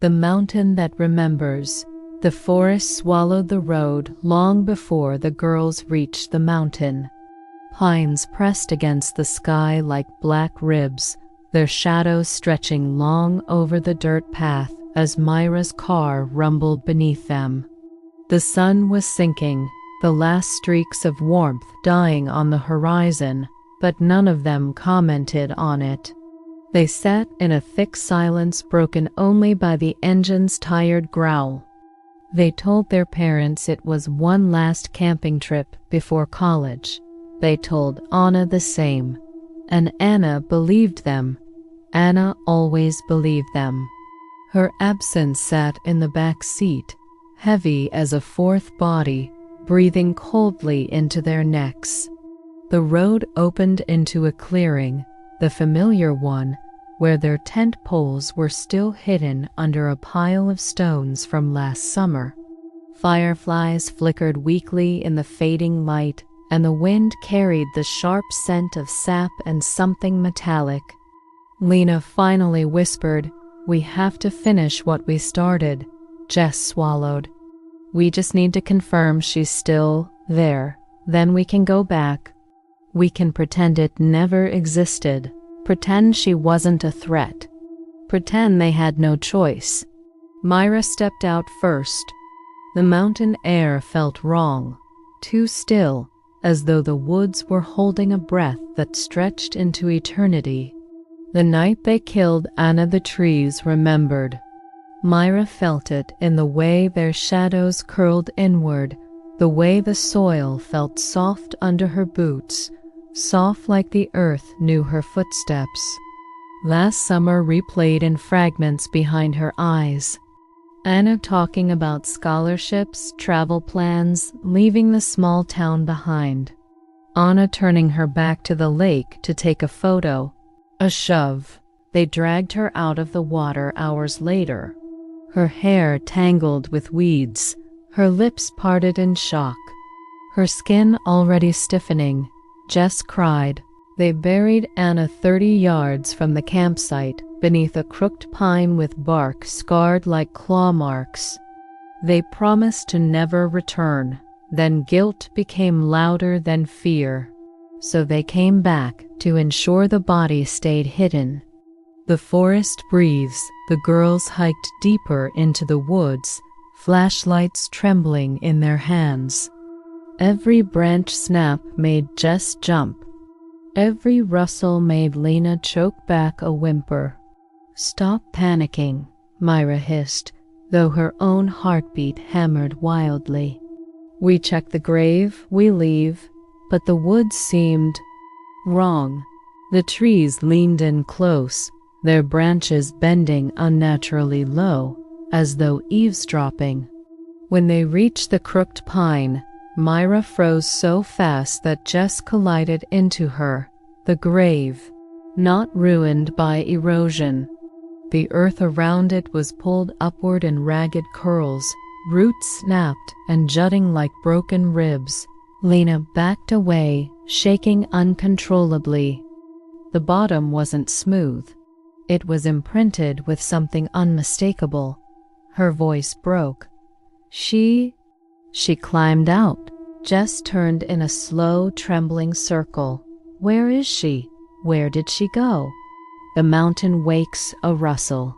The mountain that remembers. The forest swallowed the road long before the girls reached the mountain. Pines pressed against the sky like black ribs, their shadows stretching long over the dirt path as Myra's car rumbled beneath them. The sun was sinking, the last streaks of warmth dying on the horizon, but none of them commented on it. They sat in a thick silence broken only by the engine's tired growl. They told their parents it was one last camping trip before college. They told Anna the same, and Anna believed them. Anna always believed them. Her absence sat in the back seat, heavy as a fourth body, breathing coldly into their necks. The road opened into a clearing, the familiar one, where their tent poles were still hidden under a pile of stones from last summer. Fireflies flickered weakly in the fading light, and the wind carried the sharp scent of sap and something metallic. Lena finally whispered, "We have to finish what we started." Jess swallowed. "We just need to confirm she's still there. Then we can go back. We can pretend it never existed. Pretend she wasn't a threat. Pretend they had no choice." Myra stepped out first. The mountain air felt wrong, too still, as though the woods were holding a breath that stretched into eternity. The night they killed Anna, the trees remembered. Myra felt it in the way their shadows curled inward, the way the soil felt soft under her boots, soft like the earth knew her footsteps. Last summer replayed in fragments behind her eyes. Anna talking about scholarships, travel plans, leaving the small town behind. Anna turning her back to the lake to take a photo. A shove. They dragged her out of the water hours later. Her hair tangled with weeds, her lips parted in shock, her skin already stiffening. Jess cried. They buried Anna 30 yards from the campsite, beneath a crooked pine with bark scarred like claw marks. They promised to never return. Then guilt became louder than fear. So they came back to ensure the body stayed hidden. The forest breathes. The girls hiked deeper into the woods, flashlights trembling in their hands. Every branch snap made Jess jump. Every rustle made Lena choke back a whimper. "Stop panicking," Myra hissed, though her own heartbeat hammered wildly. "We check the grave, we leave," but the woods seemed wrong. The trees leaned in close, their branches bending unnaturally low, as though eavesdropping. When they reached the crooked pine, Myra froze so fast that Jess collided into her. The grave, not ruined by erosion. The earth around it was pulled upward in ragged curls, roots snapped and jutting like broken ribs. Lena backed away, shaking uncontrollably. The bottom wasn't smooth. It was imprinted with something unmistakable. Her voice broke. She climbed out. Jess turned in a slow, trembling circle. Where is she? Where did she go? The mountain wakes a rustle.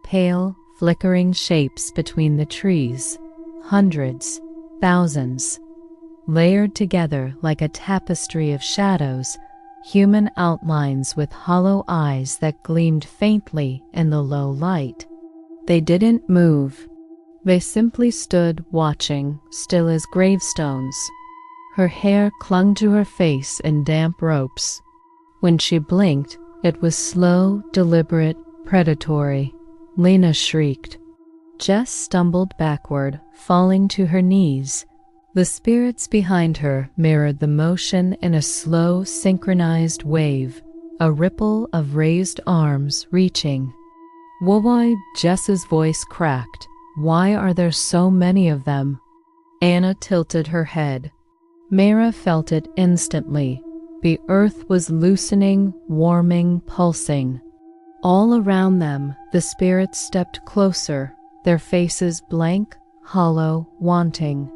Pale, flickering shapes between the trees. Hundreds, thousands. Layered together like a tapestry of shadows, human outlines with hollow eyes that gleamed faintly in the low light. They didn't move. They simply stood watching, still as gravestones. Her hair clung to her face in damp ropes. When she blinked, it was slow, deliberate, predatory. Lena shrieked. Jess stumbled backward, falling to her knees. The spirits behind her mirrored the motion in a slow, synchronized wave, a ripple of raised arms reaching. Why? Jess's voice cracked. Why are there so many of them? Anna tilted her head. Myra felt it instantly. The earth was loosening, warming, pulsing. All around them, the spirits stepped closer, their faces blank, hollow, wanting.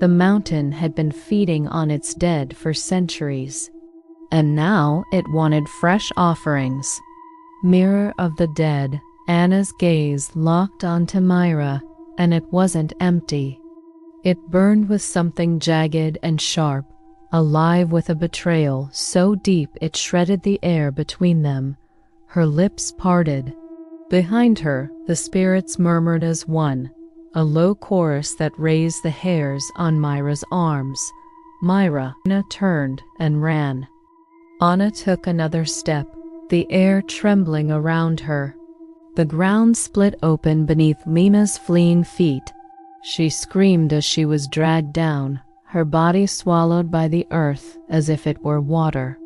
The mountain had been feeding on its dead for centuries, and now it wanted fresh offerings. Mirror of the dead, Anna's gaze locked onto Myra, and it wasn't empty. It burned with something jagged and sharp, alive with a betrayal so deep it shredded the air between them. Her lips parted. Behind her, the spirits murmured as one, a low chorus that raised the hairs on Myra's arms. Myra turned and ran. Anna took another step, the air trembling around her. The ground split open beneath Lena's fleeing feet. She screamed as she was dragged down, her body swallowed by the earth as if it were water.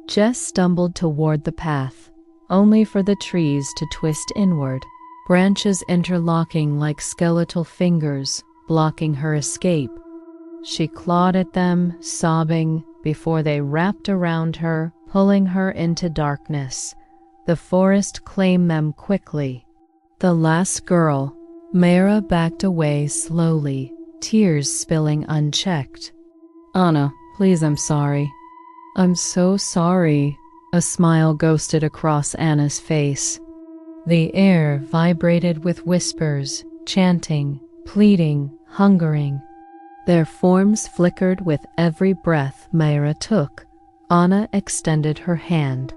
Jess stumbled toward the path, only for the trees to twist inward, branches interlocking like skeletal fingers, blocking her escape. She clawed at them, sobbing, before they wrapped around her, pulling her into darkness. The forest claimed them quickly. The last girl, Myra, backed away slowly, tears spilling unchecked. "Anna, please, I'm sorry." "I'm so sorry." A smile ghosted across Anna's face. The air vibrated with whispers, chanting, pleading, hungering. Their forms flickered with every breath Myra took. Anna extended her hand.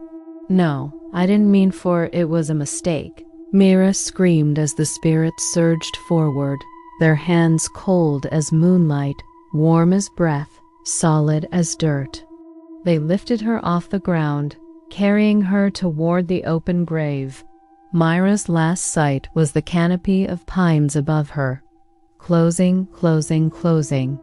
"No, I didn't mean for it was a mistake." Myra screamed as the spirits surged forward, their hands cold as moonlight, warm as breath, solid as dirt. They lifted her off the ground, carrying her toward the open grave. Myra's last sight was the canopy of pines above her. Closing, closing, closing.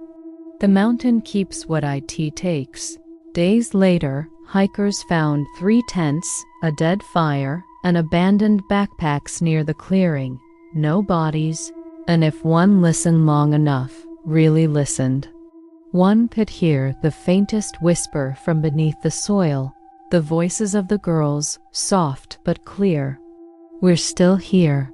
The mountain keeps what it takes. Days later, hikers found 3 tents, a dead fire, and abandoned backpacks near the clearing. No bodies, and if one listened long enough, really listened, one could hear the faintest whisper from beneath the soil, the voices of the girls, soft but clear. "We're still here."